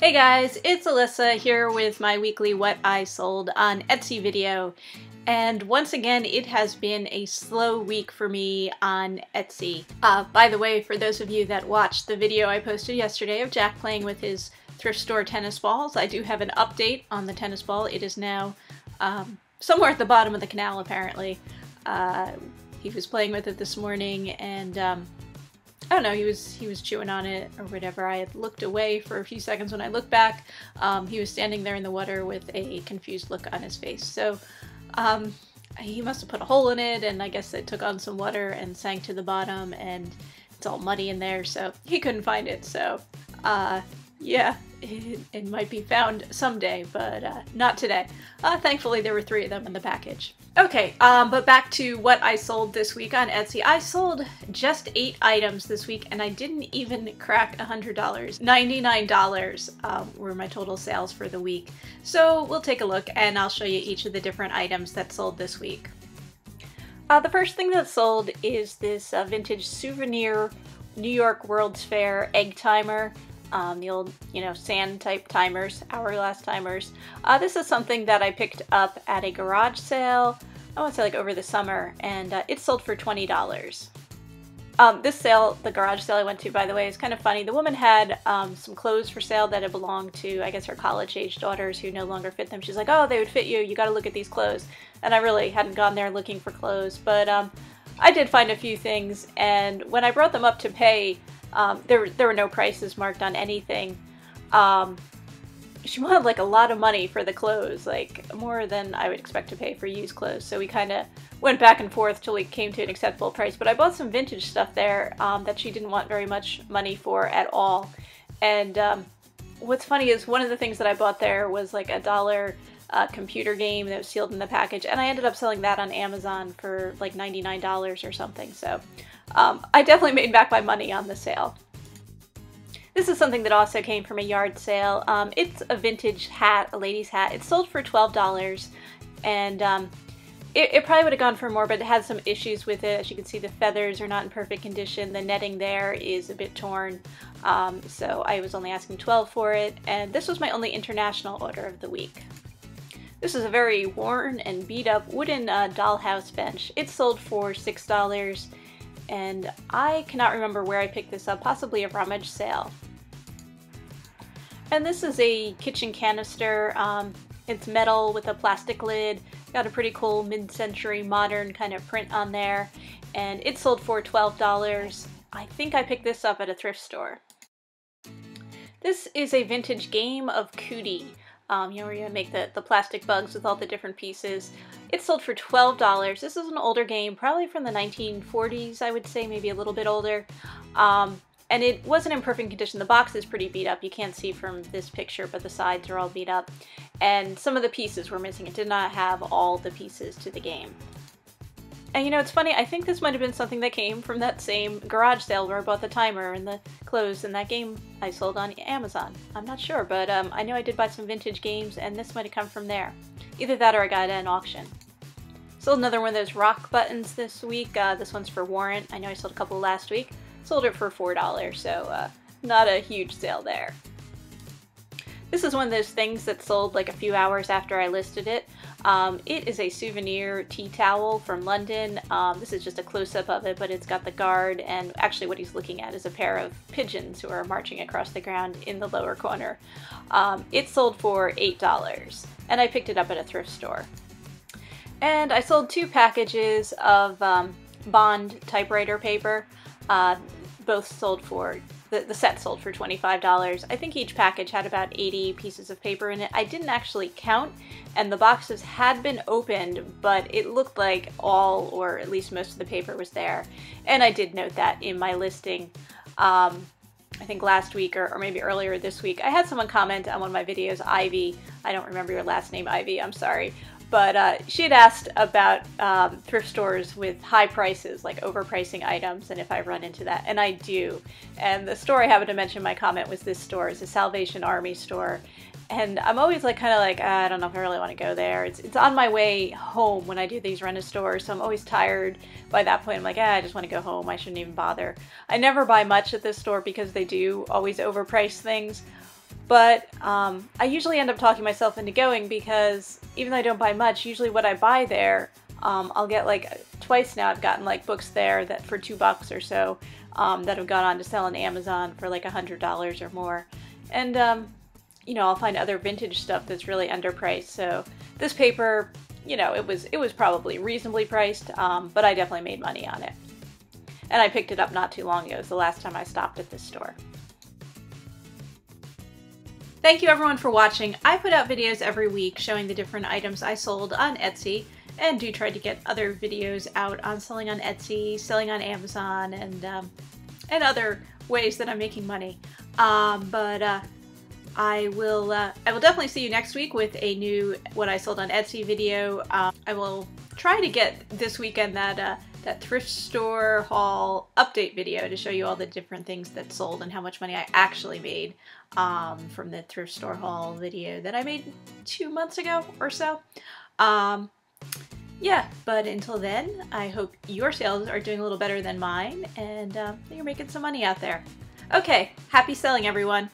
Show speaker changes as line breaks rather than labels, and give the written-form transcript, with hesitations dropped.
Hey guys, it's Alyssa here with my weekly What I Sold on Etsy video. And once again, it has been a slow week for me on Etsy. By the way, for those of you that watched the video I posted yesterday of Jack playing with his thrift store tennis balls, I do have an update on the tennis ball. It is now somewhere at the bottom of the canal, apparently. He was playing with it this morning and I don't know, he was chewing on it or whatever. I had looked away for a few seconds. When I looked back, he was standing there in the water with a confused look on his face. So he must have put a hole in it, and I guess it took on some water and sank to the bottom, and it's all muddy in there, so he couldn't find it. So yeah, it might be found someday, but not today. Thankfully there were 3 of them in the package. Okay, but back to what I sold this week on Etsy. I sold just 8 items this week, and I didn't even crack $100. $99 were my total sales for the week. So we'll take a look, and I'll show you each of the different items that sold this week. The first thing that sold is this vintage souvenir New York World's Fair egg timer. The old, sand type timers, hourglass timers. This is something that I picked up at a garage sale, I want to say like over the summer, and it sold for $20. This sale, the garage sale I went to, by the way, is kind of funny. The woman had some clothes for sale that had belonged to, I guess, her college-age daughters who no longer fit them. She's like, oh, they would fit you, you gotta look at these clothes. And I really hadn't gone there looking for clothes, but I did find a few things, and when I brought them up to pay, there were no prices marked on anything. She wanted like a lot of money for the clothes, like more than I would expect to pay for used clothes. So we kind of went back and forth till we came to an acceptable price. But I bought some vintage stuff there that she didn't want very much money for at all. And what's funny is one of the things that I bought there was like a $1 computer game that was sealed in the package, and I ended up selling that on Amazon for like $99 or something. So I definitely made back my money on the sale. This is something that also came from a yard sale. It's a vintage hat, a lady's hat. It sold for $12, and it probably would have gone for more, but it had some issues with it. As you can see, the feathers are not in perfect condition. The netting there is a bit torn, so I was only asking $12 for it, and this was my only international order of the week. This is a very worn and beat up wooden dollhouse bench. It sold for $6, and I cannot remember where I picked this up, possibly a Rummage sale. And this is a kitchen canister. It's metal with a plastic lid. Got a pretty cool mid-century modern kind of print on there, and it sold for $12. I think I picked this up at a thrift store. This is a vintage game of Cootie. Where you make the plastic bugs with all the different pieces. It sold for $12. This is an older game, probably from the 1940s, I would say, maybe a little bit older. And it wasn't in perfect condition. The box is pretty beat up. You can't see from this picture, but the sides are all beat up. And some of the pieces were missing. It did not have all the pieces to the game. And it's funny, I think this might have been something that came from that same garage sale where I bought the timer and the clothes and that game I sold on Amazon. I'm not sure, but I know I did buy some vintage games, and this might have come from there. Either that or I got it at an auction. Sold another one of those rock buttons this week. This one's for warrant. I know I sold a couple last week. Sold it for $4, so not a huge sale there. This is one of those things that sold like a few hours after I listed it. It is a souvenir tea towel from London. This is just a close-up of it, but it's got the guard, and actually what he's looking at is a pair of pigeons who are marching across the ground in the lower corner. It sold for $8, and I picked it up at a thrift store. And I sold 2 packages of Bond typewriter paper. Both sold for the set sold for $25. I think each package had about 80 pieces of paper in it. I didn't actually count, and the boxes had been opened, but it looked like all, or at least most of the paper was there. And I did note that in my listing. I think last week or maybe earlier this week, I had someone comment on one of my videos, Ivy. I don't remember your last name, Ivy, I'm sorry. But she had asked about thrift stores with high prices, like overpricing items, and if I run into that, and I do. And the store I happened to mention in my comment was this store. It's a Salvation Army store, And I'm always like kind of like, I don't know if I really want to go there. It's on my way home when I do these rent-a-stores, so I'm always tired by that point. I'm like, I just want to go home. I shouldn't even bother. I never buy much at this store because they do always overprice things. But I usually end up talking myself into going because even though I don't buy much, usually what I buy there, I'll get like twice now I've gotten like books there that for $2 or so that have gone on to sell on Amazon for like $100 or more. And you know, I'll find other vintage stuff that's really underpriced. So this paper, you know, it was probably reasonably priced, but I definitely made money on it. And I picked it up not too long ago. It was the last time I stopped at this store. Thank you everyone for watching. I put out videos every week showing the different items I sold on Etsy, and do try to get other videos out on selling on Etsy, selling on Amazon, and other ways that I'm making money. I will definitely see you next week with a new what I sold on Etsy video. I will try to get this weekend that thrift store haul update video to show you all the different things that sold and how much money I actually made from the thrift store haul video that I made 2 months ago or so. Yeah, but until then, I hope your sales are doing a little better than mine, and you're making some money out there. Okay, happy selling everyone!